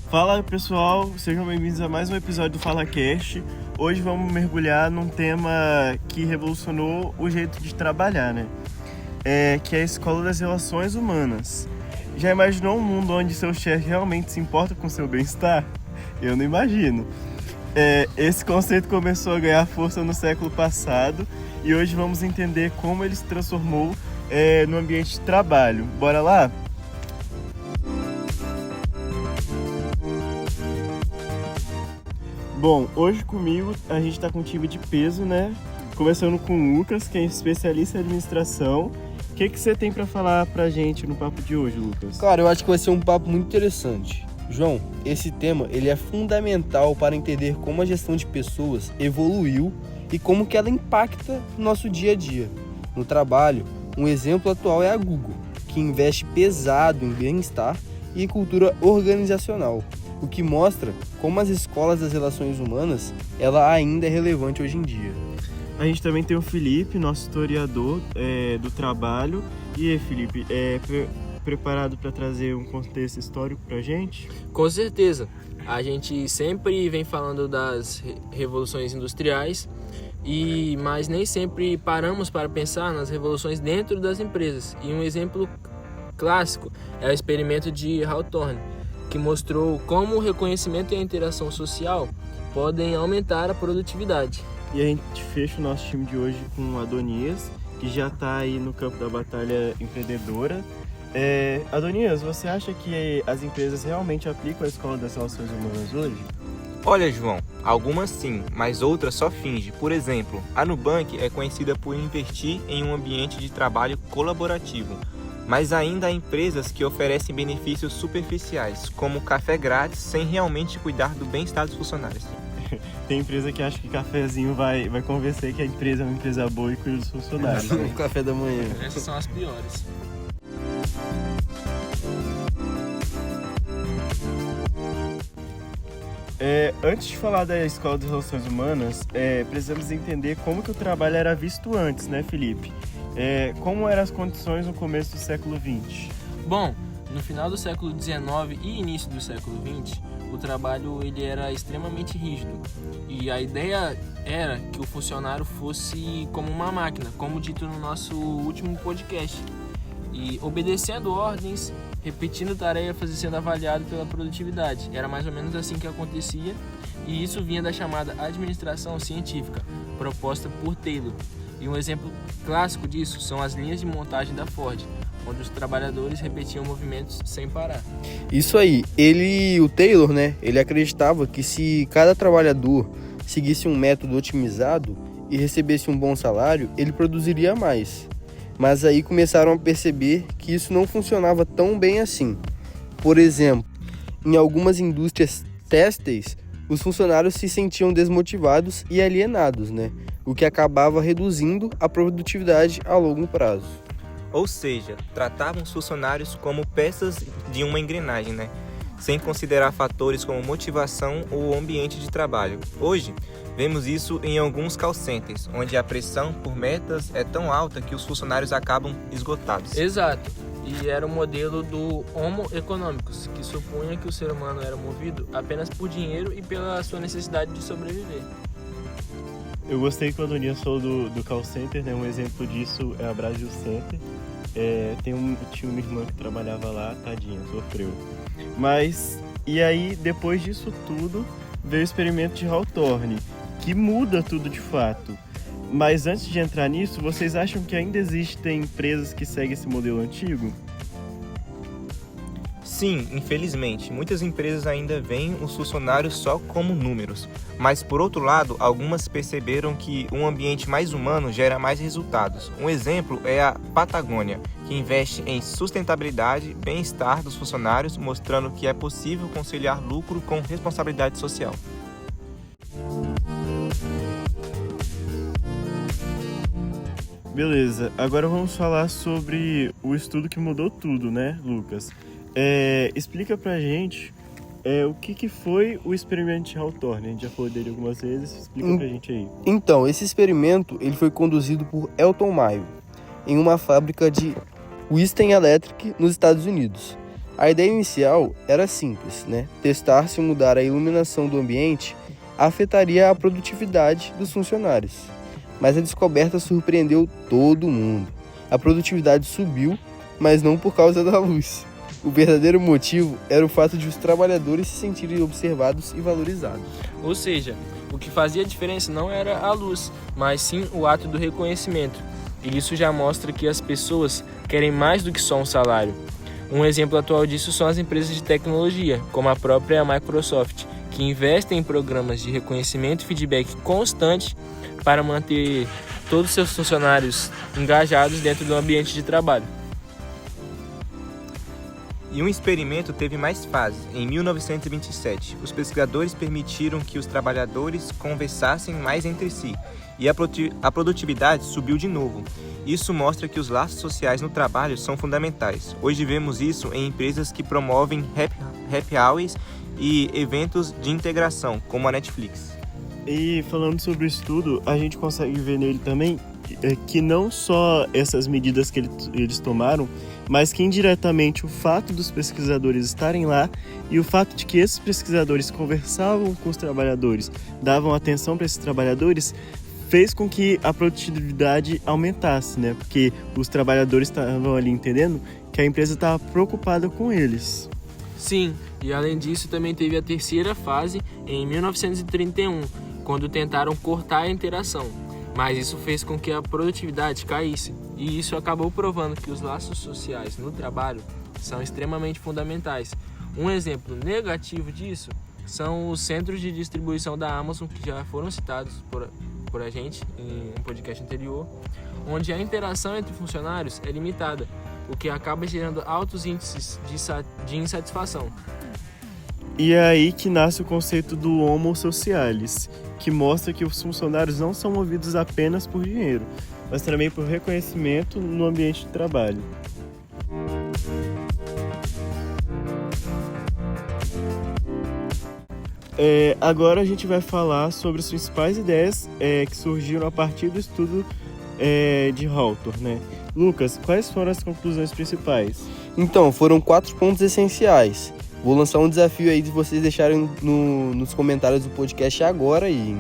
Fala pessoal, sejam bem-vindos a mais um episódio do FalaCast. Hoje vamos mergulhar num tema que revolucionou o jeito de trabalhar, né? Que é a Escola das Relações Humanas. Já imaginou um mundo onde seu chefe realmente se importa com seu bem-estar? Eu não imagino. Esse conceito começou a ganhar força no século passado e hoje vamos entender como ele se transformou no ambiente de trabalho. Bora lá? Bom, hoje comigo a gente tá com um time de peso, né? Começando com o Lucas, que é especialista em administração. O que você tem para falar pra gente no papo de hoje, Lucas? Cara, eu acho que vai ser um papo muito interessante. João, esse tema ele é fundamental para entender como a gestão de pessoas evoluiu e como que ela impacta no nosso dia a dia. No trabalho, um exemplo atual é a Google, que investe pesado em bem-estar e cultura organizacional, o que mostra como as escolas das relações humanas ela ainda é relevante hoje em dia. A gente também tem o Felipe, nosso historiador do trabalho. E aí, Felipe, preparado para trazer um contexto histórico para a gente? Com certeza. A gente sempre vem falando das revoluções industriais, mas nem sempre paramos para pensar nas revoluções dentro das empresas. E um exemplo clássico é o experimento de Hawthorne, que mostrou como o reconhecimento e a interação social podem aumentar a produtividade. E a gente fecha o nosso time de hoje com o Adonias, que já está aí no campo da batalha empreendedora. Adonias, você acha que as empresas realmente aplicam a Escola das Relações Humanas hoje? Olha, João, algumas sim, mas outras só fingem. Por exemplo, a Nubank é conhecida por investir em um ambiente de trabalho colaborativo, mas ainda há empresas que oferecem benefícios superficiais, como café grátis, sem realmente cuidar do bem-estar dos funcionários. Tem empresa que acha que cafezinho vai convencer que a empresa é uma empresa boa e cuida dos funcionários. O café da manhã. Essas são as piores. Antes de falar da Escola das Relações Humanas, precisamos entender como que o trabalho era visto antes, né, Felipe? Como eram as condições no começo do século XX? Bom, no final do século XIX e início do século XX, o trabalho ele era extremamente rígido. E a ideia era que o funcionário fosse como uma máquina, como dito no nosso último podcast. E obedecendo ordens, repetindo tarefas e sendo avaliado pela produtividade. Era mais ou menos assim que acontecia, e isso vinha da chamada administração científica, proposta por Taylor. E um exemplo clássico disso são as linhas de montagem da Ford, onde os trabalhadores repetiam movimentos sem parar. Isso aí, o Taylor, né, ele acreditava que se cada trabalhador seguisse um método otimizado e recebesse um bom salário, ele produziria mais. Mas aí começaram a perceber que isso não funcionava tão bem assim. Por exemplo, em algumas indústrias têxteis, os funcionários se sentiam desmotivados e alienados, né? O que acabava reduzindo a produtividade a longo prazo. Ou seja, tratavam os funcionários como peças de uma engrenagem, né? Sem considerar fatores como motivação ou ambiente de trabalho. Hoje, vemos isso em alguns call centers, onde a pressão por metas é tão alta que os funcionários acabam esgotados. Exato. E era o modelo do Homo economicus, que supunha que o ser humano era movido apenas por dinheiro e pela sua necessidade de sobreviver. Eu gostei que o Adonias falou do call center, né? Um exemplo disso é a Brasil Center. Tinha uma irmã que trabalhava lá, tadinha, sofreu. Mas, e aí, depois disso tudo, veio o experimento de Hawthorne, que muda tudo de fato. Mas antes de entrar nisso, vocês acham que ainda existem empresas que seguem esse modelo antigo? Sim, infelizmente, muitas empresas ainda veem os funcionários só como números. Mas, por outro lado, algumas perceberam que um ambiente mais humano gera mais resultados. Um exemplo é a Patagônia, que investe em sustentabilidade e bem-estar dos funcionários, mostrando que é possível conciliar lucro com responsabilidade social. Beleza, agora vamos falar sobre o estudo que mudou tudo, né, Lucas? Explica pra gente o que foi o experimento de Hawthorne. A gente já falou dele algumas vezes, explica pra gente aí. Então, esse experimento ele foi conduzido por Elton Mayo em uma fábrica de Weston Electric nos Estados Unidos. A ideia inicial era simples, né? Testar se mudar a iluminação do ambiente afetaria a produtividade dos funcionários. Mas a descoberta surpreendeu todo mundo. A produtividade subiu, mas não por causa da luz. O verdadeiro motivo era o fato de os trabalhadores se sentirem observados e valorizados. Ou seja, o que fazia diferença não era a luz, mas sim o ato do reconhecimento. E isso já mostra que as pessoas querem mais do que só um salário. Um exemplo atual disso são as empresas de tecnologia, como a própria Microsoft, que investem em programas de reconhecimento e feedback constante para manter todos os seus funcionários engajados dentro do ambiente de trabalho. E um experimento teve mais fases. Em 1927, os pesquisadores permitiram que os trabalhadores conversassem mais entre si e a produtividade subiu de novo. Isso mostra que os laços sociais no trabalho são fundamentais. Hoje vemos isso em empresas que promovem happy hours e eventos de integração, como a Netflix. E falando sobre o estudo, a gente consegue ver nele também que não só essas medidas que eles tomaram, mas que indiretamente o fato dos pesquisadores estarem lá e o fato de que esses pesquisadores conversavam com os trabalhadores, davam atenção para esses trabalhadores, fez com que a produtividade aumentasse, né? Porque os trabalhadores estavam ali entendendo que a empresa estava preocupada com eles. Sim, e além disso também teve a terceira fase em 1931, quando tentaram cortar a interação. Mas isso fez com que a produtividade caísse, e isso acabou provando que os laços sociais no trabalho são extremamente fundamentais. Um exemplo negativo disso são os centros de distribuição da Amazon, que já foram citados por a gente em um podcast anterior, onde a interação entre funcionários é limitada, o que acaba gerando altos índices de insatisfação. E é aí que nasce o conceito do homo socialis, que mostra que os funcionários não são movidos apenas por dinheiro, mas também por reconhecimento no ambiente de trabalho. Agora a gente vai falar sobre as principais ideias que surgiram a partir do estudo de Hawthorne, né? Lucas, quais foram as conclusões principais? Então, foram 4 pontos essenciais. Vou lançar um desafio aí de vocês deixarem nos comentários do podcast agora e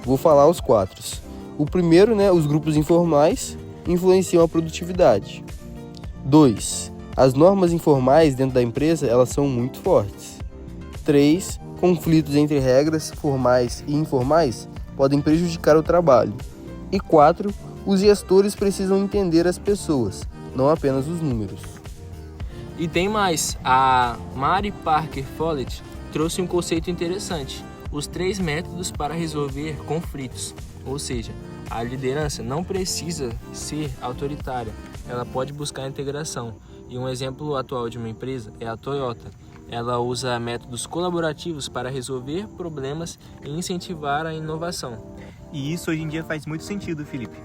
vou falar os 4. O primeiro, né, os grupos informais influenciam a produtividade. 2. As normas informais dentro da empresa, elas são muito fortes. 3. Conflitos entre regras formais e informais podem prejudicar o trabalho. E 4. Os gestores precisam entender as pessoas, não apenas os números. E tem mais, a Mary Parker Follett trouxe um conceito interessante, os 3 métodos para resolver conflitos. Ou seja, a liderança não precisa ser autoritária, ela pode buscar integração. E um exemplo atual de uma empresa é a Toyota. Ela usa métodos colaborativos para resolver problemas e incentivar a inovação. E isso hoje em dia faz muito sentido, Felipe.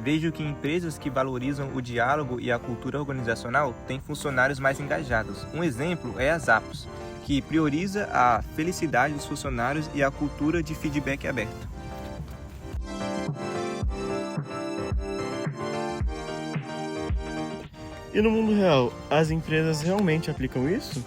Vejo que empresas que valorizam o diálogo e a cultura organizacional têm funcionários mais engajados. Um exemplo é a Zappos, que prioriza a felicidade dos funcionários e a cultura de feedback aberto. E no mundo real, as empresas realmente aplicam isso?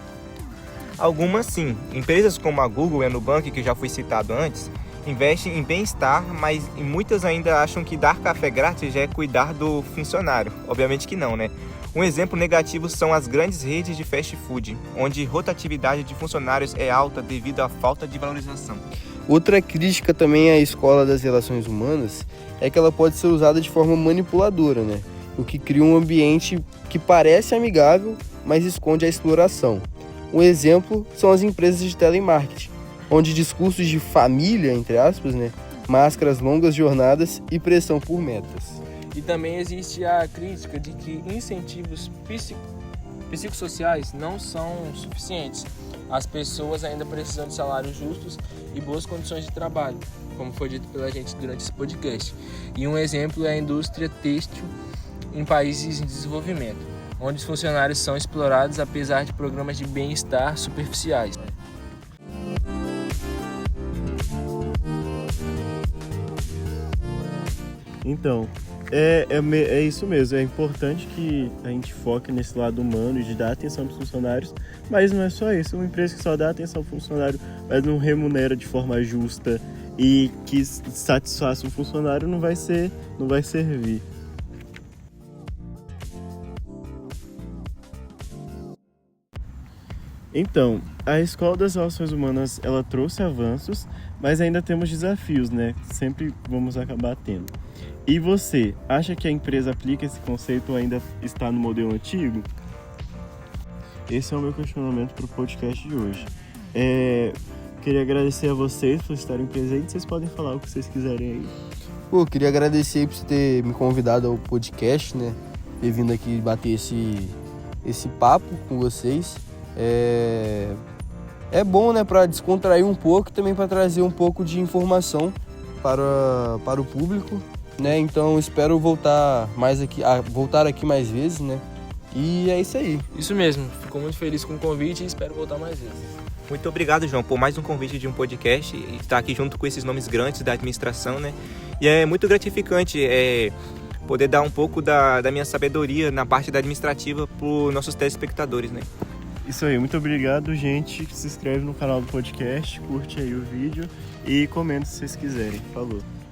Algumas sim. Empresas como a Google e a Nubank, que já foi citado antes, investem em bem-estar, mas muitas ainda acham que dar café grátis já é cuidar do funcionário. Obviamente que não, né? Um exemplo negativo são as grandes redes de fast food, onde rotatividade de funcionários é alta devido à falta de valorização. Outra crítica também à escola das relações humanas é que ela pode ser usada de forma manipuladora, né? O que cria um ambiente que parece amigável, mas esconde a exploração. Um exemplo são as empresas de telemarketing, onde discursos de família, entre aspas, né, máscaras longas jornadas e pressão por metas. E também existe a crítica de que incentivos psicossociais não são suficientes. As pessoas ainda precisam de salários justos e boas condições de trabalho, como foi dito pela gente durante esse podcast. E um exemplo é a indústria têxtil em países em desenvolvimento, onde os funcionários são explorados apesar de programas de bem-estar superficiais. Então, É isso mesmo, é importante que a gente foque nesse lado humano de dar atenção para os funcionários, mas não é só isso. Uma empresa que só dá atenção ao funcionário, mas não remunera de forma justa e que satisfaça o funcionário, não vai servir. Então, a Escola das Relações Humanas, ela trouxe avanços, mas ainda temos desafios, né? Sempre vamos acabar tendo. E você, acha que a empresa aplica esse conceito ou ainda está no modelo antigo? Esse é o meu questionamento para o podcast de hoje. Queria agradecer a vocês por estarem presentes. Vocês podem falar o que vocês quiserem aí. Pô, queria agradecer aí por você ter me convidado ao podcast, né? Ter vindo aqui bater esse papo com vocês. É bom, né, para descontrair um pouco e também para trazer um pouco de informação para o público, né? Então espero voltar aqui mais vezes, né? E é isso aí. Isso mesmo, fico muito feliz com o convite e espero voltar mais vezes. Muito obrigado, João, por mais um convite de um podcast e estar aqui junto com esses nomes grandes da administração, né? E é muito gratificante poder dar um pouco da minha sabedoria na parte da administrativa para os nossos telespectadores, né? Isso aí, muito obrigado, gente. Se inscreve no canal do podcast, curte aí o vídeo e comenta se vocês quiserem. Falou!